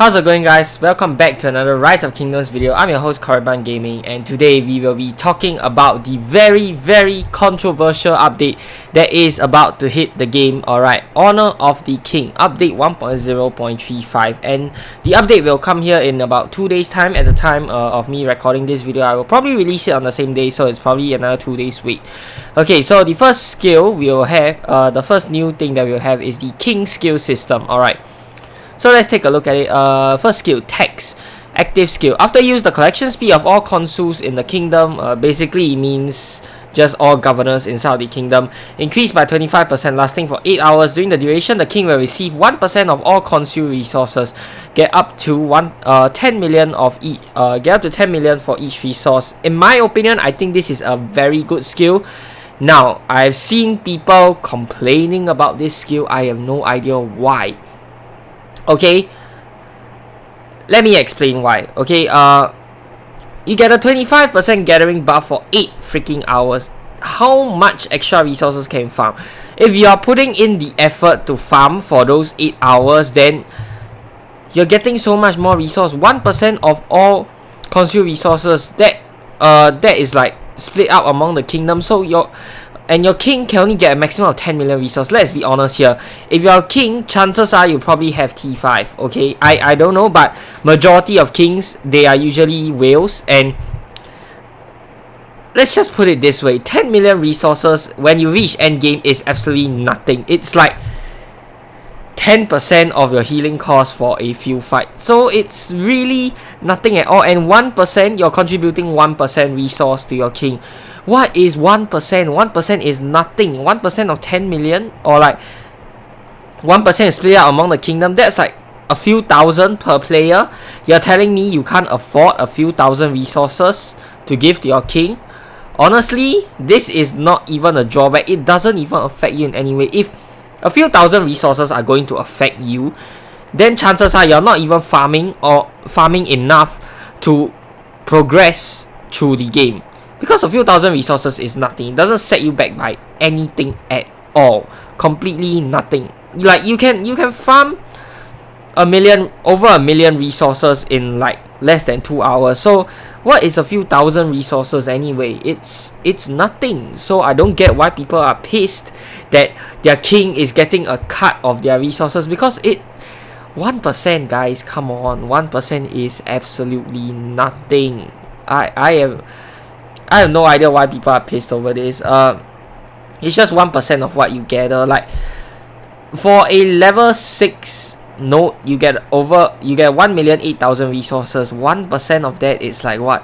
How's it going, guys? Welcome back to another Rise of Kingdoms video. I'm your host Korriban Gaming, and today we will be talking about the very controversial update that is about to hit the game. Alright, Honor of the King update 1.0.35, and the update will come here in about 2 days time. At the time of me recording this video, I will probably release it on the same day, so it's probably another 2 days wait. Okay, so the first skill we will have, the first new thing that we'll have is the King skill system. Alright, so let's take a look at it. First skill, Tax. Active skill. After use, the collection speed of all consuls in the kingdom, basically it means just all governors inside the kingdom, increased by 25%, lasting for 8 hours. During the duration, the king will receive 1% of all consul resources. Get up to 10 million of each. Get up to 10 million for each resource. In my opinion, I think this is a very good skill. Now, I've seen people complaining about this skill. I have no idea why. Okay, let me explain why. Okay, you get a 25% gathering buff for 8 freaking hours. How much extra resources can you farm? If you are putting in the effort to farm for those 8 hours, then you're getting so much more resource. 1% of all consume resources, that is like split up among the kingdom. So your king can only get a maximum of 10 million resources. Let's be honest here. If you're a king, chances are you probably have T5. Okay, I don't know, but majority of kings, they are usually whales. And let's just put it this way: 10 million resources when you reach end game is absolutely nothing. It's like 10% of your healing cost for a few fights. So it's really nothing at all. And 1%, you're contributing 1% resource to your king. What is 1%? 1% is nothing. 1% of 10 million, or like 1% is split out among the kingdom. That's like a few thousand per player. You're telling me you can't afford a few thousand resources to give to your king? Honestly, this is not even a drawback. It doesn't even affect you in any way. If a few thousand resources are going to affect you, then chances are you're not even farming enough to progress through the game. Because a few thousand resources is nothing. It doesn't set you back by anything at all. Completely nothing. Like you can farm over a million resources in like less than 2 hours. So what is a few thousand resources anyway? It's nothing. So I don't get why people are pissed that their king is getting a cut of their resources, because 1%, guys, come on, 1% is absolutely nothing. I have no idea why people are pissed over this. It's just 1% of what you gather. Like for a level 6 node, you get 1,008,000 resources. 1% of that is like what?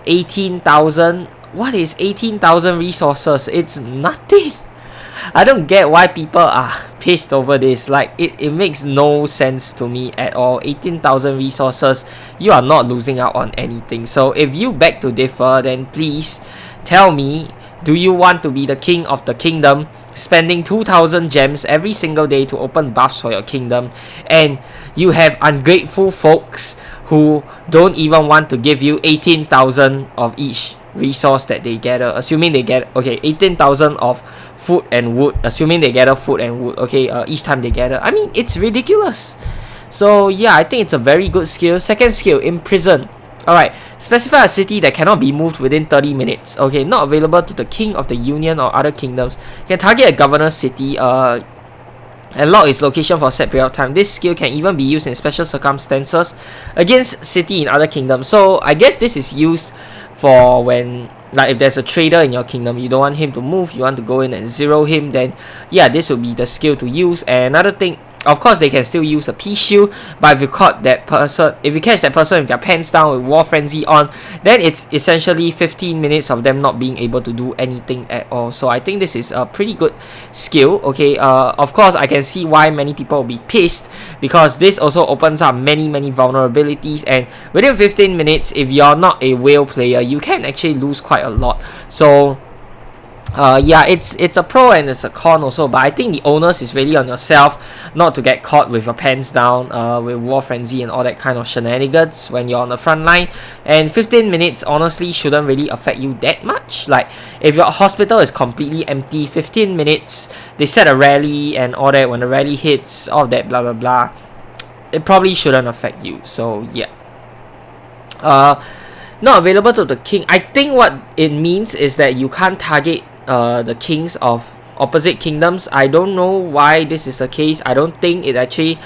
18,000. What is 18,000 resources? It's nothing. I don't get why people are pissed over this. Like it makes no sense to me at all. 18,000 resources, you are not losing out on anything. So if you beg to differ, then please tell me, do you want to be the king of the kingdom, spending 2,000 gems every single day to open buffs for your kingdom, and you have ungrateful folks who don't even want to give you 18,000 of each resource that they gather, assuming they get 18,000 of food and wood, assuming they gather food and wood, each time they gather. I mean, it's ridiculous. So yeah, I think it's a very good skill. Second skill, Imprison. Alright, specify a city that cannot be moved within 30 minutes. Okay, not available to the king of the union or other kingdoms. You can target a governor's city and lock its location for a set period of time. This skill can even be used in special circumstances against city in other kingdoms. So I guess this is used for when, like, if there's a trader in your kingdom, you don't want him to move, you want to go in and zero him, then yeah, this will be the skill to use. And another thing, of course, they can still use a peace shield, but if you catch that person with their pants down with war frenzy on, then it's essentially 15 minutes of them not being able to do anything at all. So I think this is a pretty good skill. Okay, of course, I can see why many people will be pissed, because this also opens up many vulnerabilities, and within 15 minutes, if you're not a whale player, you can actually lose quite a lot. So yeah, it's a pro and it's a con also, but I think the onus is really on yourself not to get caught with your pants down with war frenzy and all that kind of shenanigans when you're on the front line. And 15 minutes honestly shouldn't really affect you that much. Like if your hospital is completely empty, 15 minutes, they set a rally and all that, when the rally hits, all that blah blah blah, it probably shouldn't affect you. So yeah. Not available to the king. I think what it means is that you can't target the kings of opposite kingdoms. I don't know why this is the case. I don't think it actually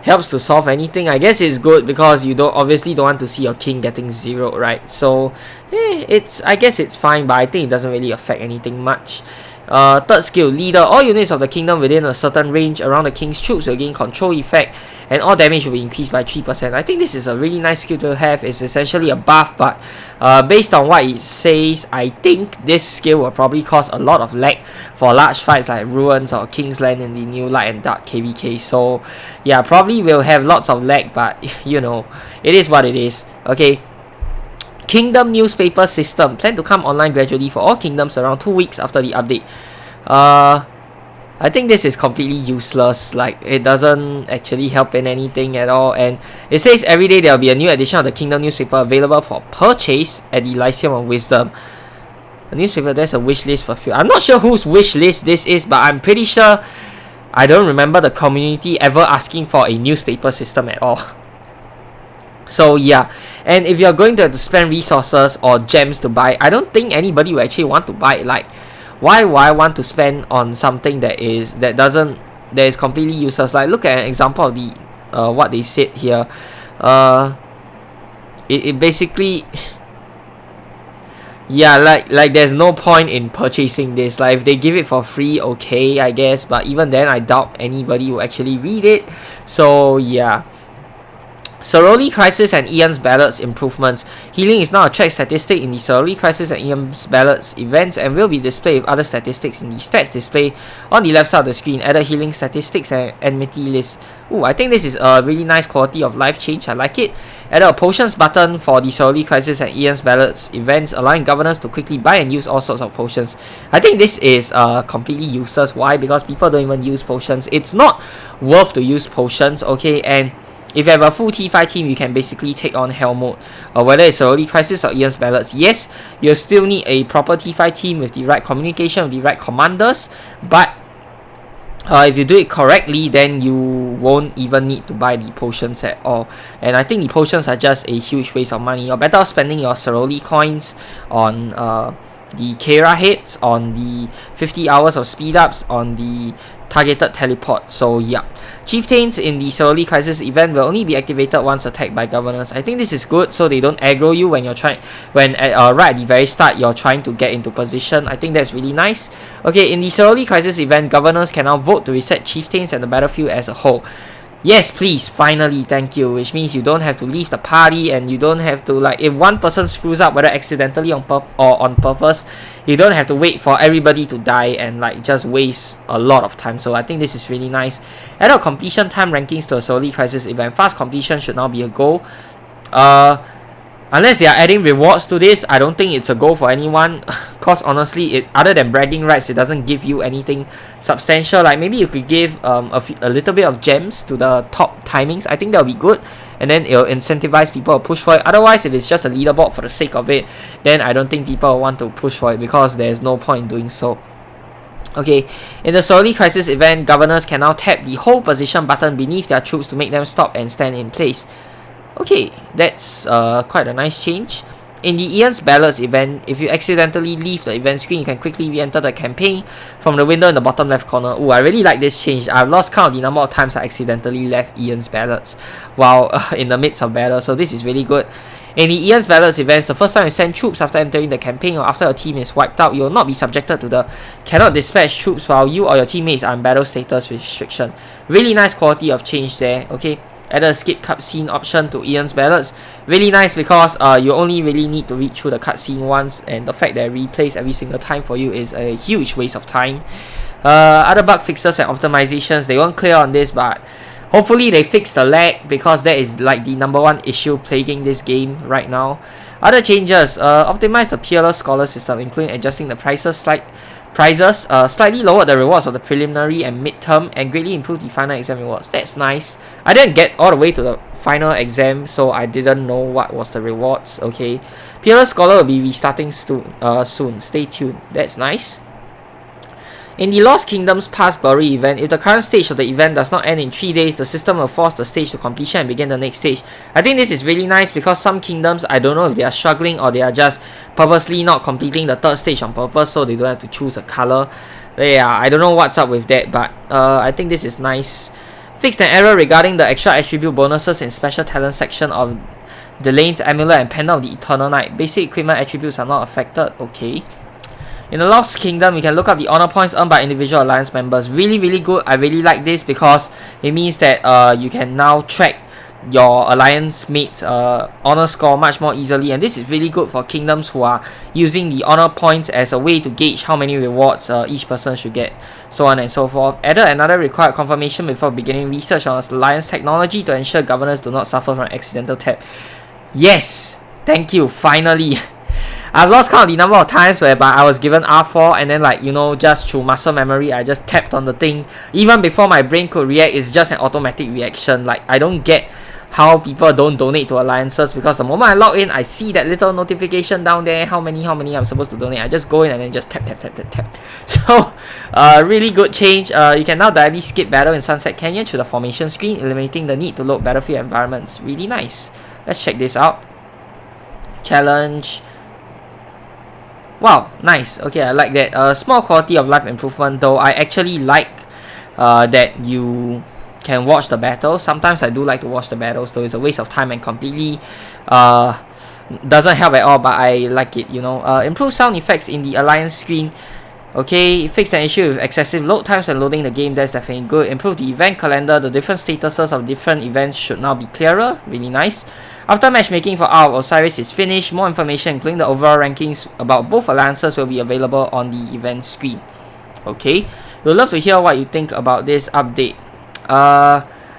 helps to solve anything. I guess it's good because you obviously don't want to see your king getting zeroed, right? So I guess it's fine, but I think it doesn't really affect anything much. Third skill, leader. All units of the kingdom within a certain range around the king's troops will gain control effect, and all damage will be increased by 3%. I think this is a really nice skill to have. It's essentially a buff, but based on what it says, I think this skill will probably cause a lot of lag for large fights like Ruins or Kingsland in the new Light and Dark KVK. So yeah, probably will have lots of lag, but you know, it is what it is. Okay. Kingdom newspaper system plan to come online gradually for all kingdoms around 2 weeks after the update. I think this is completely useless. Like, it doesn't actually help in anything at all. And it says every day there will be a new edition of the kingdom newspaper available for purchase at the Lyceum of Wisdom. The newspaper, there's a wish list for few. I'm not sure whose wish list this is, but I'm pretty sure I don't remember the community ever asking for a newspaper system at all. So yeah, and if you're going to have to spend resources or gems to buy, I don't think anybody will actually want to buy it. Like, why would I want to spend on something that is completely useless? Like, look at an example of the what they said here. It basically, yeah, like there's no point in purchasing this. Like, if they give it for free, okay, I guess, but even then I doubt anybody will actually read it. So yeah. Soroli Crisis and Aeon's Ballads improvements. Healing is now a track statistic in the Soroli Crisis and Aeon's Ballads events and will be displayed with other statistics in the stats display on the left side of the screen. Added healing statistics and enmity list. Ooh, I think this is a really nice quality of life change. I like it. Added a potions button for the Soroli Crisis and Aeon's Ballads events, allowing governors to quickly buy and use all sorts of potions. I think this is completely useless. Why? Because people don't even use potions. It's not worth to use potions, okay? And if you have a full T5 team, you can basically take on Hell Mode. Whether it's Soroli Crisis or Aeon's Ballads, yes, you'll still need a proper T5 team with the right communication, with the right commanders, but if you do it correctly, then you won't even need to buy the potions at all. And I think the potions are just a huge waste of money. You're better off spending your Soroli coins on the Kera heads, on the 50 hours of speed ups, on the targeted teleport. So yeah, chieftains in the Soroli Crisis event will only be activated once attacked by governors. I think this is good, so they don't aggro you when you're right at the very start you're trying to get into position. I think that's really nice. Okay, in the Soroli Crisis event, governors can now vote to reset chieftains and the battlefield as a whole. Yes, please, finally, thank you. Which means you don't have to leave the party, and you don't have to, like, if one person screws up, whether accidentally or on purpose, you don't have to wait for everybody to die and like just waste a lot of time. So I think this is really nice. Add our completion time rankings to a Soroli Crisis event. Fast completion should now be a goal. Unless they are adding rewards to this, I don't think it's a goal for anyone. Cause honestly, other than bragging rights, it doesn't give you anything substantial. Like, maybe you could give a little bit of gems to the top timings. I think that'll be good, and then it'll incentivize people to push for it. Otherwise, if it's just a leaderboard for the sake of it, then I don't think people will want to push for it because there's no point in doing so. Okay, in the Soroli Crisis event, governors can now tap the hold position button beneath their troops to make them stop and stand in place. Okay, that's quite a nice change. In the Aeon's Ballads event, if you accidentally leave the event screen, you can quickly re-enter the campaign from the window in the bottom left corner. Ooh, I really like this change. I've lost count of the number of times I accidentally left Aeon's Ballads while in the midst of battle, so this is really good. In the Aeon's Ballads events, the first time you send troops after entering the campaign or after your team is wiped out, you will not be subjected to the cannot dispatch troops while you or your teammates are in battle status restriction. Really nice quality of change there, okay? Added a skip cutscene option to Aeon's Ballads. Really nice because you only really need to read through the cutscene once, and the fact that it replays every single time for you is a huge waste of time. Other bug fixes and optimizations, they won't clear on this, but hopefully they fix the lag because that is like the #1 issue plaguing this game right now. Other changes, optimize the Peerless Scholar system, including adjusting the prices slightly lowered the rewards of the preliminary and midterm, and greatly improved the final exam rewards. That's nice. I didn't get all the way to the final exam, so I didn't know what was the rewards. Okay, Peerless Scholar will be restarting soon. Stay tuned. That's nice. In the Lost Kingdoms Past Glory event, if the current stage of the event does not end in 3 days, the system will force the stage to completion and begin the next stage. I think this is really nice because some kingdoms, I don't know if they are struggling or they are just purposely not completing the 3rd stage on purpose, so they don't have to choose a color. Yeah, I don't know what's up with that, but I think this is nice. Fixed an error regarding the extra attribute bonuses in special talent section of the Lane's Amulet and Pendant of the Eternal Night. Basic equipment attributes are not affected. Okay. In the Lost Kingdom, you can look up the honor points earned by individual alliance members. Really, really good. I really like this because it means that you can now track your alliance mates' honor score much more easily, and this is really good for kingdoms who are using the honor points as a way to gauge how many rewards each person should get, so on and so forth. Added another required confirmation before beginning research on alliance technology to ensure governors do not suffer from accidental tap. Yes, thank you, finally. I've lost count of the number of times whereby I was given R4 and then, like, you know, just through muscle memory I just tapped on the thing even before my brain could react. It's just an automatic reaction. Like, I don't get how people don't donate to alliances, because the moment I log in I see that little notification down there, how many I'm supposed to donate. I just go in and then just tap. So really good change. You can now directly skip battle in Sunset Canyon through the formation screen, eliminating the need to load battlefield environments. Really nice. Let's check this out. Challenge. Wow, nice. Okay, I like that. Small quality of life improvement, though I actually like that you can watch the battles. Sometimes I do like to watch the battles, though it's a waste of time and completely doesn't help at all, but I like it, you know. Improve sound effects in the alliance screen. Okay, fix an issue with excessive load times when loading the game. That's definitely good. Improve the event calendar. The different statuses of different events should now be clearer. Really nice. After matchmaking for Hour of Osiris is finished, more information including the overall rankings about both alliances will be available on the event screen. Okay, we'd love to hear what you think about this update.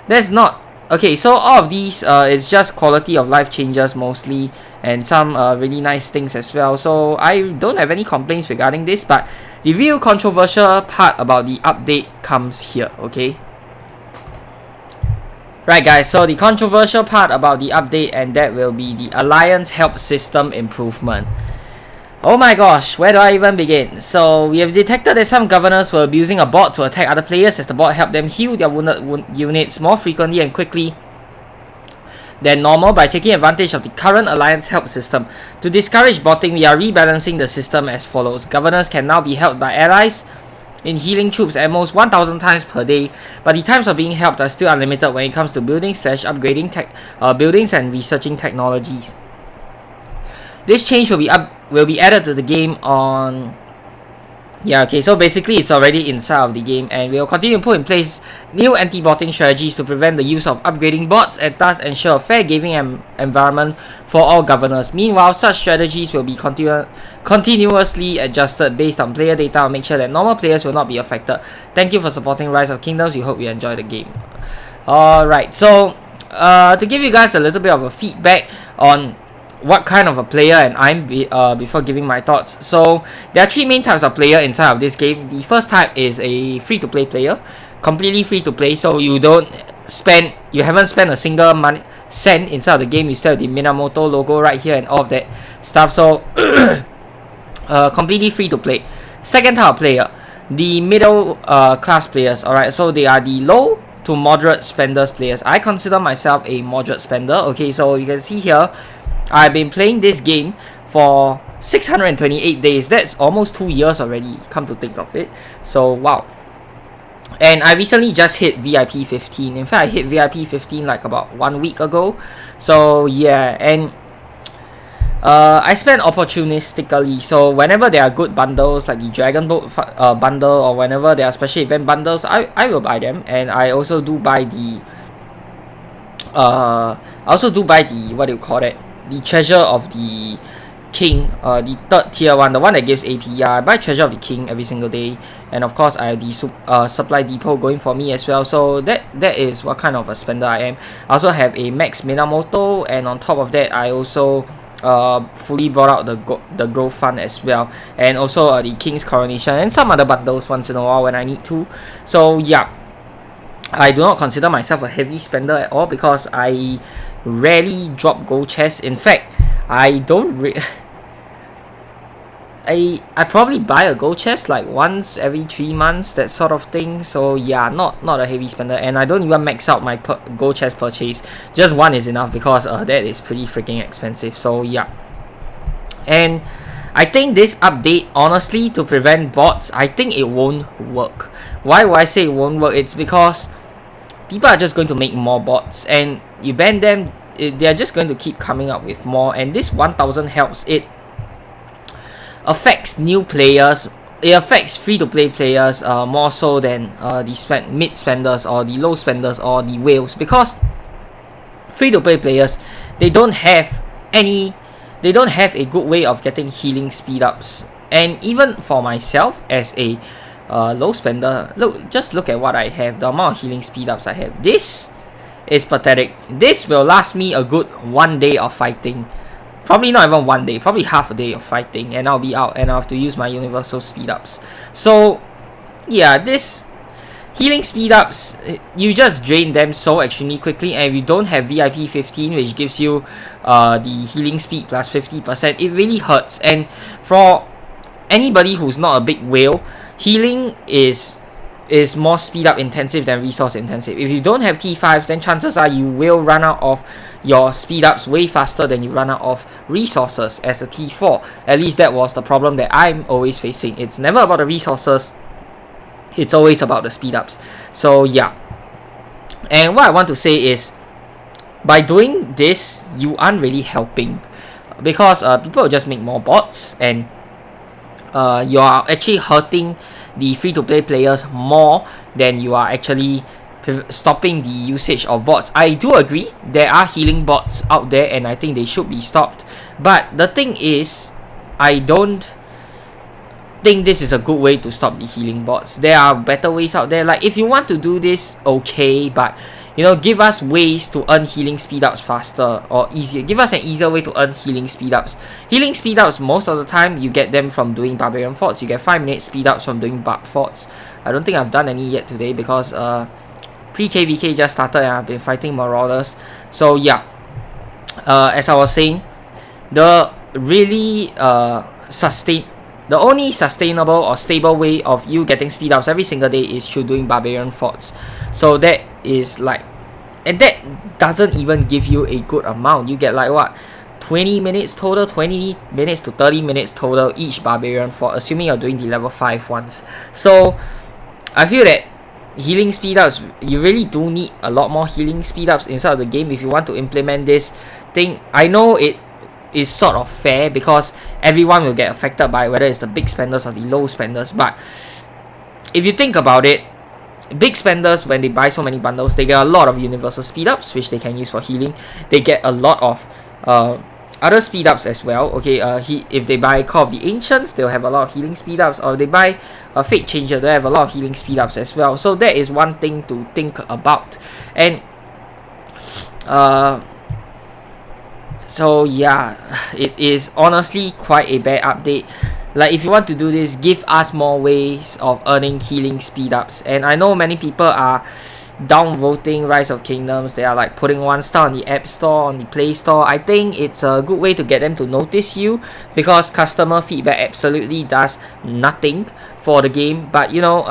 There's not... Okay, so all of these is just quality of life changes mostly, and some really nice things as well. So I don't have any complaints regarding this, but the real controversial part about the update comes here, okay? Right guys, so the controversial part about the update, and that will be the Alliance Help System improvement. Oh my gosh, where do I even begin? So we have detected that some governors were abusing a bot to attack other players, as the bot helped them heal their wounded units more frequently and quickly than normal by taking advantage of the current Alliance Help system. To discourage botting, we are rebalancing the system as follows. Governors can now be helped by allies in healing troops at most 1,000 times per day, but the times of being helped are still unlimited when it comes to building/upgrading buildings and researching technologies. This change will be added to the game on... Yeah, okay, so basically it's already inside of the game, and we'll continue to put in place new anti-botting strategies to prevent the use of upgrading bots and thus ensure a fair gaming environment for all governors. Meanwhile, such strategies will be continuously adjusted based on player data to make sure that normal players will not be affected. Thank you for supporting Rise of Kingdoms. We hope you enjoy the game. Alright, so to give you guys a little bit of a feedback on what kind of a player and I'm before giving my thoughts. So there are three main types of player inside of this game. The first type is a free-to-play player, completely free-to-play. So you haven't spent a single cent inside of the game. You still have the Minamoto logo right here and all of that stuff. So completely free-to-play. Second type of player, the middle class players. Alright, so they are the low to moderate spenders players. I consider myself a moderate spender. Okay, so you can see here, I've been playing this game for 628 days. That's almost 2 years already, come to think of it. So, wow. And I recently just hit VIP 15. In fact, I hit VIP 15 like about 1 week ago. So, yeah. And I spend opportunistically. So, whenever there are good bundles, like the Dragon Boat bundle, or whenever there are special event bundles, I will buy them. And I also do buy the... what do you call that? The Treasure of the King, the third tier one, the one that gives AP. Yeah, I buy Treasure of the King every single day, and of course I have the supply depot going for me as well. So that is what kind of a spender I am. I also have a Max Minamoto, and on top of that I also fully brought out the growth fund as well, and also the King's Coronation and some other bundles once in a while when I need to. So yeah, I do not consider myself a heavy spender at all because I rarely drop gold chests. In fact, I don't I probably buy a gold chest like once every 3 months, that sort of thing. So yeah, not a heavy spender, and I don't even max out my gold chest purchase. Just one is enough because that is pretty freaking expensive. So yeah, and I think this update, honestly, to prevent bots, I think it won't work. Why would I say it won't work? It's because people are just going to make more bots, and you ban them, they're just going to keep coming up with more, and this 1000 helps. It affects new players, it affects free-to-play players more so than the mid spenders or the low spenders or the whales, because free-to-play players, they don't have a good way of getting healing speed ups. And even for myself as a low spender, just look at what I have, the amount of healing speed ups I have. This is pathetic. This will last me a good 1 day of fighting. Probably not even 1 day, probably half a day of fighting, and I'll be out and I'll have to use my universal speed ups. So yeah, this healing speed ups, you just drain them so extremely quickly, and if you don't have VIP 15, which gives you the healing speed plus 50%, it really hurts. And for anybody who's not a big whale, healing is more speed up intensive than resource intensive. If you don't have T5s, then chances are you will run out of your speed ups way faster than you run out of resources as a T4. At least that was the problem that I'm always facing. It's never about the resources, it's always about the speed ups. So yeah, and what I want to say is, by doing this, you aren't really helping, because people will just make more bots, and you are actually hurting the free-to-play players more than you are actually stopping the usage of bots. I do agree there are healing bots out there, and I think they should be stopped, but the thing is, I don't think this is a good way to stop the healing bots. There are better ways out there. Like, if you want to do this, okay, but you know, give us ways to earn healing speed ups faster or easier. Give us an easier way to earn healing speed ups. Healing speed ups, most of the time you get them from doing barbarian forts. You get 5-minute speed ups from doing barb forts. I don't think I've done any yet today because pre-KVK just started and I've been fighting marauders. So yeah, as I was saying, the really the only sustainable or stable way of you getting speed ups every single day is through doing barbarian forts. So that is like, and that doesn't even give you a good amount. You get like what, 20 minutes total, 20 minutes to 30 minutes total each barbarian fort, assuming you're doing the level 5 ones. So I feel that healing speed ups, you really do need a lot more healing speed ups inside of the game if you want to implement this thing. I know it is sort of fair because everyone will get affected by whether it's the big spenders or the low spenders, but if you think about it, big spenders, when they buy so many bundles, they get a lot of universal speed ups which they can use for healing. They get a lot of other speed ups as well. Okay, if they buy Call of the Ancients, they'll have a lot of healing speed ups, or they buy a Fate Changer, they have a lot of healing speed ups as well. So that is one thing to think about. And so yeah, it is honestly quite a bad update. Like, if you want to do this, give us more ways of earning healing speed ups. And I know many people are downvoting Rise of Kingdoms. They are like putting 1 star on the App Store, on the Play Store. I think it's a good way to get them to notice you, because customer feedback absolutely does nothing for the game. But you know,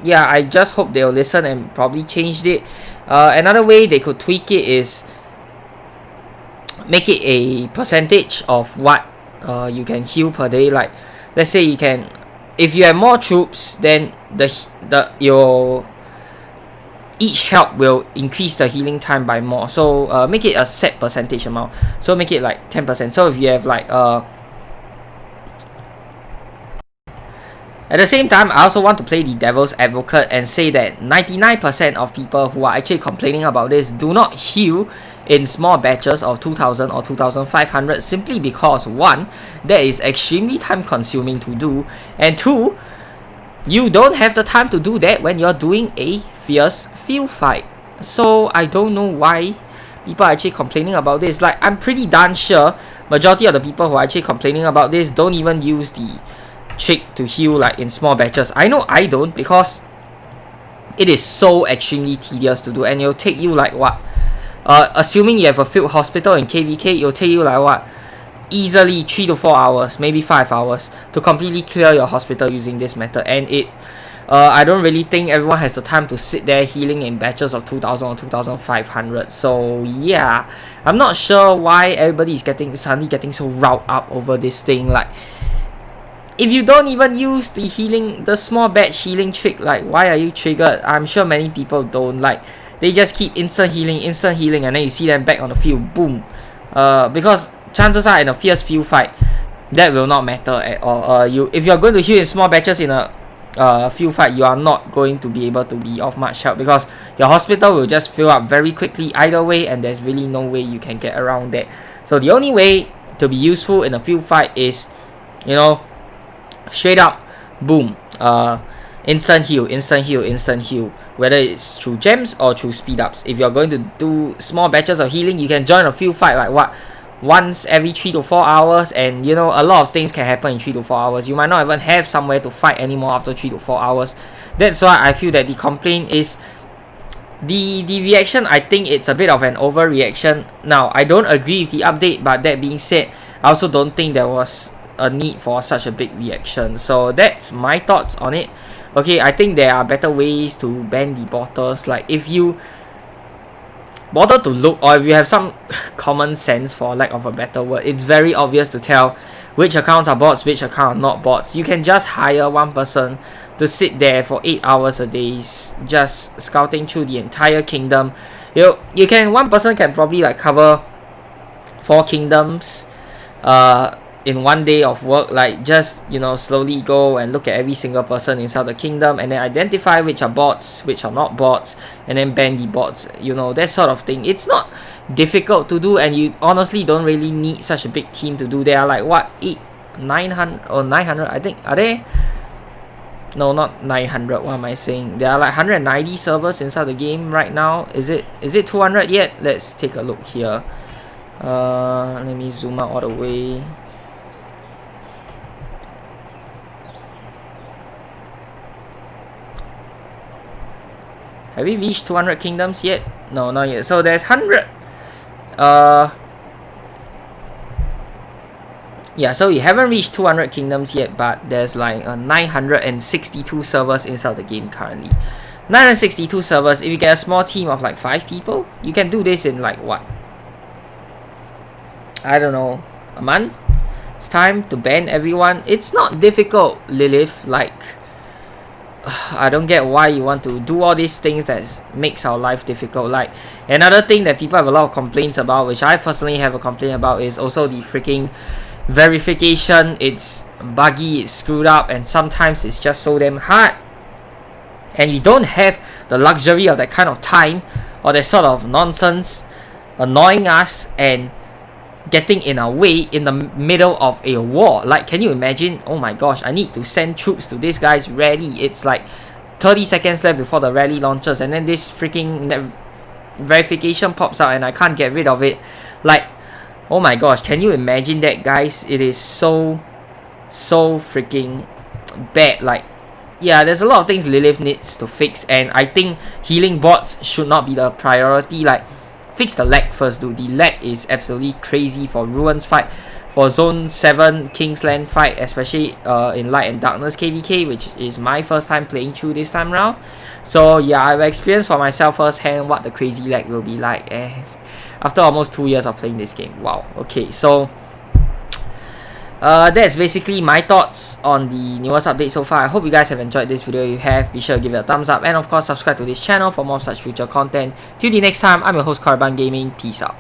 yeah, I just hope they'll listen and probably change it. Another way they could tweak it is make it a percentage of what you can heal per day. Like, let's say you can, if you have more troops, then your each help will increase the healing time by more. So make it a set percentage amount. So make it like 10%. So if you have like at the same time, I also want to play the devil's advocate and say that 99% of people who are actually complaining about this do not heal in small batches of 2000 or 2500, simply because 1, that is extremely time consuming to do, and 2, you don't have the time to do that when you're doing a fierce field fight. So I don't know why people are actually complaining about this. Like, I'm pretty darn sure majority of the people who are actually complaining about this don't even use the trick to heal like in small batches. I know I don't, because it is so extremely tedious to do, and it'll take you like what, assuming you have a field hospital in KVK, it'll take you like what, easily 3 to 4 hours, maybe 5 hours to completely clear your hospital using this method. And I don't really think everyone has the time to sit there healing in batches of 2000 or 2500. So yeah, I'm not sure why everybody is suddenly getting so riled up over this thing. Like, if you don't even use the small batch healing trick, like, why are you triggered? I'm sure many people don't. Like, they just keep instant healing, and then you see them back on the field, boom. Because chances are in a fierce field fight, that will not matter at all. If you're going to heal in small batches in a field fight, you are not going to be able to be of much help, because your hospital will just fill up very quickly either way, and there's really no way you can get around that. So the only way to be useful in a field fight is, you know, straight up, boom, instant heal, whether it's through gems or through speed ups. If you're going to do small batches of healing, you can join a field fight like what, once every 3 to 4 hours, and you know, a lot of things can happen in 3 to 4 hours. You might not even have somewhere to fight anymore after 3 to 4 hours. That's why I feel that the complaint is the reaction. I think it's a bit of an overreaction. Now, I don't agree with the update, but that being said, I also don't think there was a need for such a big reaction. So that's my thoughts on it. Okay, I think there are better ways to ban the bottles. Like, if you bother to look, or if you have some common sense, for lack of a better word, it's very obvious to tell which accounts are bots, which accounts are not bots. You can just hire one person to sit there for 8 hours a day, just scouting through the entire kingdom. One person can probably like cover 4 kingdoms in one day of work. Like, just, you know, slowly go and look at every single person inside the kingdom, and then identify which are bots, which are not bots, and then ban the bots, you know, that sort of thing. It's not difficult to do, and you honestly don't really need such a big team to do. There are like what, 900 or 900, I think. Are there? No, not 900. What am I saying? There are like 190 servers inside the game right now. Is it 200 yet? Let's take a look here. Let me zoom out all the way. Have we reached 200 kingdoms yet? No, not yet. So there's 100. Yeah, so we haven't reached 200 kingdoms yet, but there's like 962 servers inside the game currently. 962 servers. If you get a small team of like 5 people, you can do this in like what? I don't know, a month? It's time to ban everyone. It's not difficult, Lilith. Like, I don't get why you want to do all these things that makes our life difficult. Like, another thing that people have a lot of complaints about, which I personally have a complaint about, is also the freaking verification. It's buggy, it's screwed up, and sometimes it's just so damn hard. And you don't have the luxury of that kind of time or that sort of nonsense annoying us and getting in our way in the middle of a war. Like, can you imagine? Oh my gosh, I need to send troops to this guy's rally. It's like 30 seconds left before the rally launches, and then this freaking verification pops out and I can't get rid of it. Like, oh my gosh, can you imagine that, guys? It is so freaking bad. Like, yeah, there's a lot of things Lilith needs to fix, and I think healing bots should not be the priority. Like, fix the lag first, dude. The lag is absolutely crazy for Ruins fight, for Zone 7 Kingsland fight, especially in Light and Darkness KVK, which is my first time playing through this time around. So yeah, I've experienced for myself firsthand what the crazy lag will be like, and after almost 2 years of playing this game. Wow. Okay, so that's basically my thoughts on the newest update so far. I hope you guys have enjoyed this video. If you have, be sure to give it a thumbs up, and of course subscribe to this channel for more such future content. Till the next time, I'm your host Caravan Gaming. Peace out.